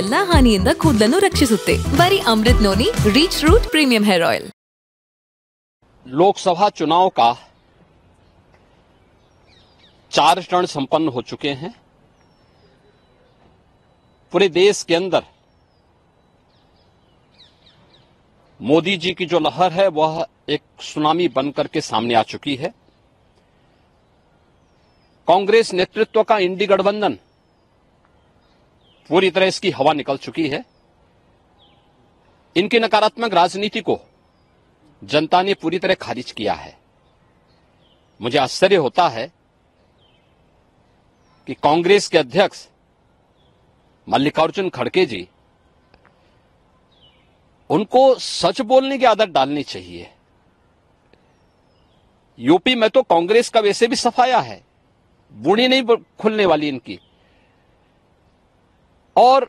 ಎಲ್ಲಾ ಹಾನಿಯಿಂದ ಕೂದಲನ್ನು ರಕ್ಷಿಸುತ್ತೆ. ಬರೀ Amrit noni reach root premium hair oil. Lok Sabha चुनाव का 4 चरण संपन्न हो चुके हैं. पूरे देश के अंदर मोदी जी की जो लहर है वह एक सुनामी बनकर के सामने आ चुकी है. कांग्रेस नेतृत्व का इंडी गठबंधन पूरी तरह इसकी हवा निकल चुकी है. इनकी नकारात्मक राजनीति को जनता ने पूरी तरह खारिज किया है. मुझे आश्चर्य होता है कि कांग्रेस के अध्यक्ष मल्लिकार्जुन खड़गे जी, उनको सच बोलने की आदत डालनी चाहिए. यूपी में तो कांग्रेस का वैसे भी सफाया है, बुनी नहीं खुलने वाली इनकी. और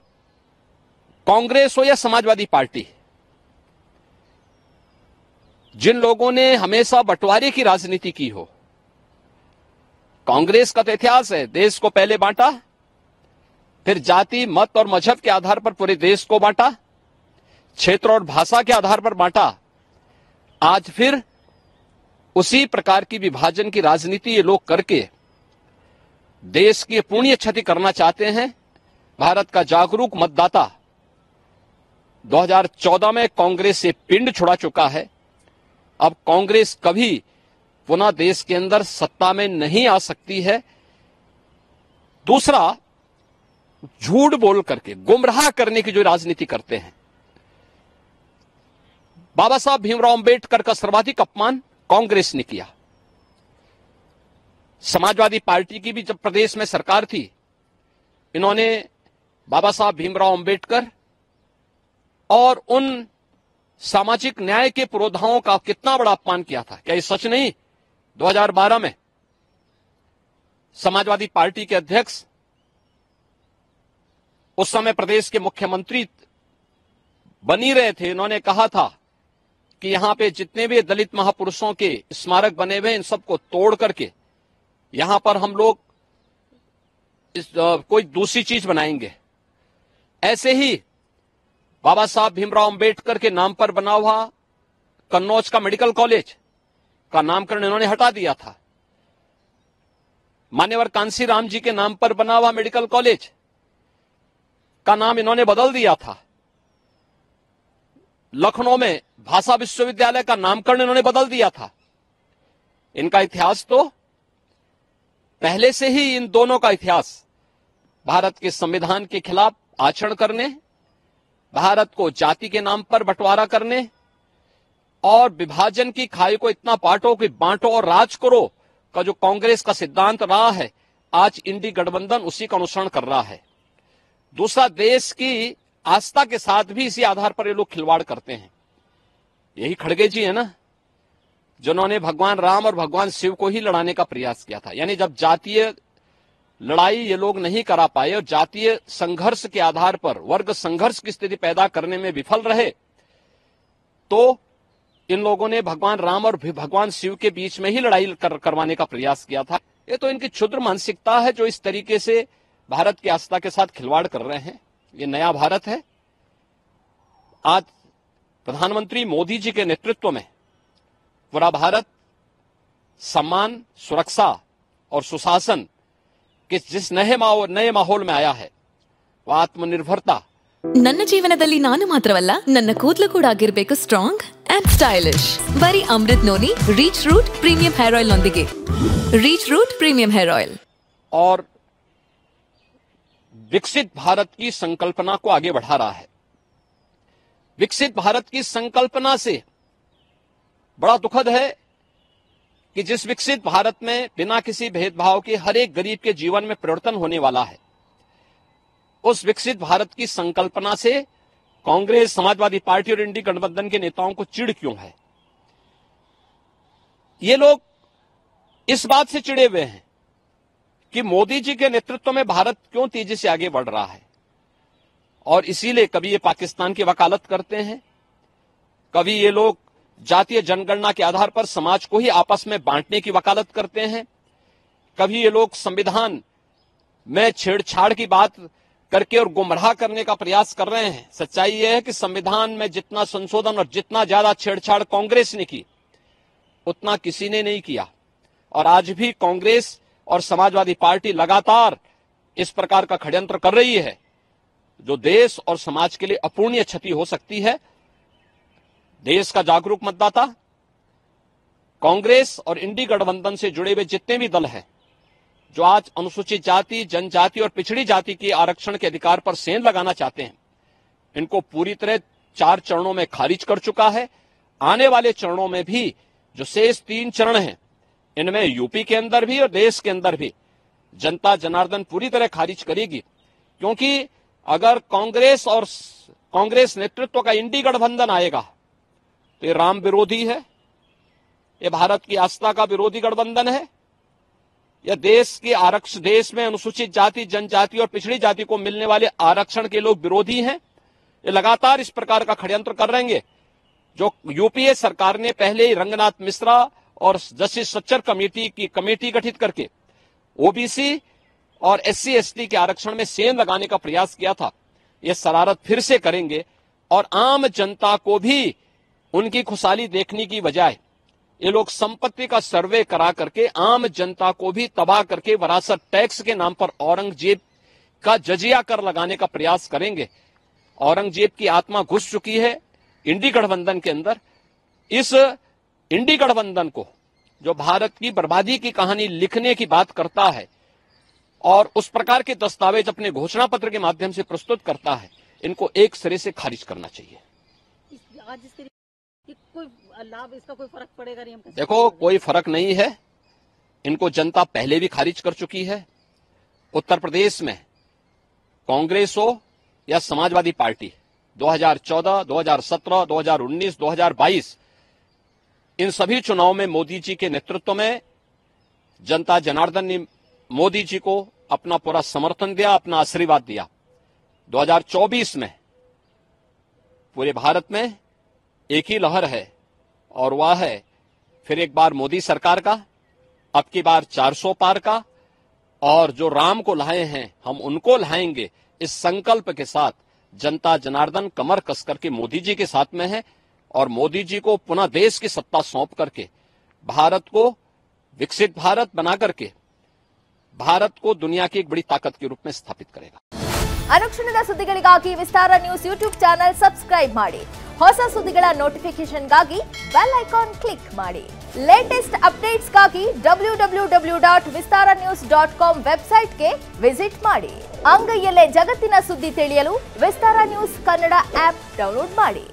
कांग्रेस हो या समाजवादी पार्टी, जिन लोगों ने हमेशा बंटवारे की राजनीति की हो, कांग्रेस का तो इतिहास है, देश को पहले बांटा, फिर जाति मत और मजहब के आधार पर पूरे देश को बांटा, क्षेत्र और भाषा के आधार पर बांटा. आज फिर उसी प्रकार की विभाजन की राजनीति ये लोग करके देश की पुण्य क्षति करना चाहते हैं. भारत का जागरूक मतदाता 2014 में कांग्रेस से पिंड छुड़ा चुका है. अब कांग्रेस कभी पुनः देश के अंदर सत्ता में नहीं आ सकती है. दूसरा, झूठ बोल करके गुमराह करने की जो राजनीति करते हैं. बाबा साहब भीमराव अंबेडकर का सर्वाधिक अपमान कांग्रेस ने किया. समाजवादी पार्टी की भी जब प्रदेश में सरकार थी, इन्होंने बाबा साहब भीमराव अंबेडकर और उन सामाजिक न्याय के पुरोधाओं का कितना बड़ा अपमान किया था. क्या ये सच नहीं? 2012 में समाजवादी पार्टी के अध्यक्ष, उस समय प्रदेश के मुख्यमंत्री बनी रहे थे, इन्होंने कहा था कि यहां पे जितने भी दलित महापुरुषों के स्मारक बने हुए हैं, इन सबको तोड़ करके यहां पर हम लोग कोई दूसरी चीज बनाएंगे. ऐसे ही बाबा साहब भीमराव अंबेडकर के नाम पर बना हुआ कन्नौज का मेडिकल कॉलेज का नामकरण इन्होंने हटा दिया था. मान्यवर कांसी राम जी के नाम पर बना हुआ मेडिकल कॉलेज का नाम इन्होंने बदल दिया था. लखनऊ में भाषा विश्वविद्यालय का नामकरण इन्होंने बदल दिया था. इनका इतिहास तो पहले से ही, इन दोनों का इतिहास भारत के संविधान के खिलाफ आचरण करने, भारत को जाति के नाम पर बंटवारा करने और विभाजन की खाई को इतना बांटो कि बांटो और राज करो का जो कांग्रेस का सिद्धांत रहा है, आज इंडी गठबंधन उसी का अनुसरण कर रहा है. दूसरा, देश की आस्था के साथ भी इसी आधार पर ये लोग खिलवाड़ करते हैं. यही खड़गे जी है ना, जिन्होंने भगवान राम और भगवान शिव को ही लड़ाने का प्रयास किया था. यानी जब जातीय लड़ाई ये लोग नहीं करा पाए और जातीय संघर्ष के आधार पर वर्ग संघर्ष की स्थिति पैदा करने में विफल रहे, तो इन लोगों ने भगवान राम और भगवान शिव के बीच में ही लड़ाई करवाने का प्रयास किया था. ये तो इनकी क्षुद्र मानसिकता है जो इस तरीके से भारत की आस्था के साथ खिलवाड़ कर रहे हैं. ये नया भारत है. आज प्रधानमंत्री मोदी जी के नेतृत्व में पूरा भारत सम्मान, सुरक्षा और सुशासन के जिस नए माहौल में आया है, वह आत्मनिर्भरता. ನನ್ನ ಜೀವನದಲ್ಲಿ ನಾನು ಮಾತ್ರವಲ್ಲ, ನನ್ನ ಕೂದಲು ಕೂಡ ಆಗಿರಬೇಕು ಸ್ಟ್ರಾಂಗ್ ಅಂಡ್ ಸ್ಟೈಲಿಶ್. ಬರೀ Amrit noni reach root premium hair oil ನೊಂದಿಗೆ. Reach root premium hair oil. और विकसित भारत की संकल्पना को आगे बढ़ा रहा है. विकसित भारत की संकल्पना से बड़ा दुखद है कि जिस विकसित भारत में बिना किसी भेदभाव के हर एक गरीब के जीवन में परिवर्तन होने वाला है, उस विकसित भारत की संकल्पना से कांग्रेस, समाजवादी पार्टी और इंडी गठबंधन के नेताओं को चिढ़ क्यों है? ये लोग इस बात से चिढ़े हुए हैं कि मोदी जी के नेतृत्व में भारत क्यों तेजी से आगे बढ़ रहा है, और इसीलिए कभी ये पाकिस्तान की वकालत करते हैं, कभी ये लोग जातीय जनगणना के आधार पर समाज को ही आपस में बांटने की वकालत करते हैं, कभी ये लोग संविधान में छेड़छाड़ की बात करके और गुमराह करने का प्रयास कर रहे हैं। सच्चाई यह है कि संविधान में जितना संशोधन और जितना ज्यादा छेड़छाड़ कांग्रेस ने की, उतना किसी ने नहीं किया। और आज भी कांग्रेस और समाजवादी पार्टी लगातार इस प्रकार का षड्यंत्र कर रही है, जो देश और समाज के लिए अपूरणीय क्षति हो सकती है। देश का जागरूक मतदाता, कांग्रेस और इंडी गठबंधन से जुड़े हुए जितने भी दल हैं, जो आज अनुसूचित जाति, जनजाति और पिछड़ी जाति के आरक्षण के अधिकार पर सेंध लगाना चाहते हैं, इनको पूरी तरह 4 चरणों में खारिज कर चुका है। आने वाले चरणों में भी जो शेष 3 चरण हैं, इनमें यूपी के अंदर भी और देश के अंदर भी जनता जनार्दन पूरी तरह खारिज करेगी। क्योंकि अगर कांग्रेस नेतृत्व का इंडी गठबंधन आएगा तो ये राम विरोधी है, ये भारत की आस्था का विरोधी गठबंधन है, यह देश के आरक्षण, देश में अनुसूचित जाति, जनजाति और पिछड़ी जाति को मिलने वाले आरक्षण के लोग विरोधी हैं। ये लगातार इस प्रकार का षड्यंत्र कर रहेंगे। जो यूपीए सरकार ने पहले ही रंगनाथ मिश्रा और जस्टिस सच्चर कमेटी गठित करके ओबीसी और एससी एसटी के आरक्षण में सेंध लगाने का प्रयास किया था, ये शरारत फिर से करेंगे। और आम जनता को भी उनकी खुशहाली देखने की बजाय ये लोग संपत्ति का सर्वे करा करके आम जनता को भी तबाह करके विरासत टैक्स के नाम पर औरंगजेब का जजिया कर लगाने का प्रयास करेंगे। औरंगजेब की आत्मा घुस चुकी है इंडी गठबंधन के अंदर। इस इंडी गठबंधन को, जो भारत की बर्बादी की कहानी लिखने की बात करता है और उस प्रकार के दस्तावेज अपने घोषणा पत्र के माध्यम से प्रस्तुत करता है, इनको एक सिरे से खारिज करना चाहिए। आज इस तरीके कोई लाभ, इसका कोई फर्क पड़ेगा नहीं? हम देखो, कोई फर्क नहीं है। इनको जनता पहले भी खारिज कर चुकी है। उत्तर प्रदेश में कांग्रेस हो या समाजवादी पार्टी, 2014, 2017, 2019, 2022 इन सभी चुनाव में मोदी जी के नेतृत्व में जनता जनार्दन ने मोदी जी को अपना पूरा समर्थन दिया, अपना आशीर्वाद दिया। 2024 में पूरे भारत में एक ही लहर है और वह है फिर एक बार मोदी सरकार का, अब की बार 400 पार का, और जो राम को लाए हैं हम उनको लाएंगे। इस संकल्प के साथ जनता जनार्दन कमर कस करके मोदी जी के साथ में है और मोदी जी को पुनः देश की सत्ता सौंप करके भारत को विकसित भारत बना करके भारत को दुनिया की एक बड़ी ताकत के रूप में स्थापित करेगा। ಅನುಕ್ಷಣದ ಸುದ್ದಿಗಳಿಗಾಗಿ ವಿಸ್ತಾರ ನ್ಯೂಸ್ ಯೂಟ್ಯೂಬ್ ಚಾನೆಲ್ ಸಬ್ಸ್ಕ್ರೈಬ್ ಮಾಡಿ. ಹೊಸ ಸುದ್ದಿಗಳ ನೋಟಿಫಿಕೇಶನ್ಗಾಗಿ ಬೆಲ್ ಐಕಾನ್ ಕ್ಲಿಕ್ ಮಾಡಿ. ಲೇಟೆಸ್ಟ್ ಅಪ್ಡೇಟ್ಸ್ಗಾಗಿ www.vistaranews.com ವೆಬ್ಸೈಟ್ಗೆ ವಿಸಿಟ್ ಮಾಡಿ. ಅಂಗೈಯಲ್ಲೇ ಜಗತ್ತಿನ ಸುದ್ದಿ ತಿಳಿಯಲು ವಿಸ್ತಾರ ನ್ಯೂಸ್ ಕನ್ನಡ ಆಪ್ ಡೌನ್ಲೋಡ್ ಮಾಡಿ.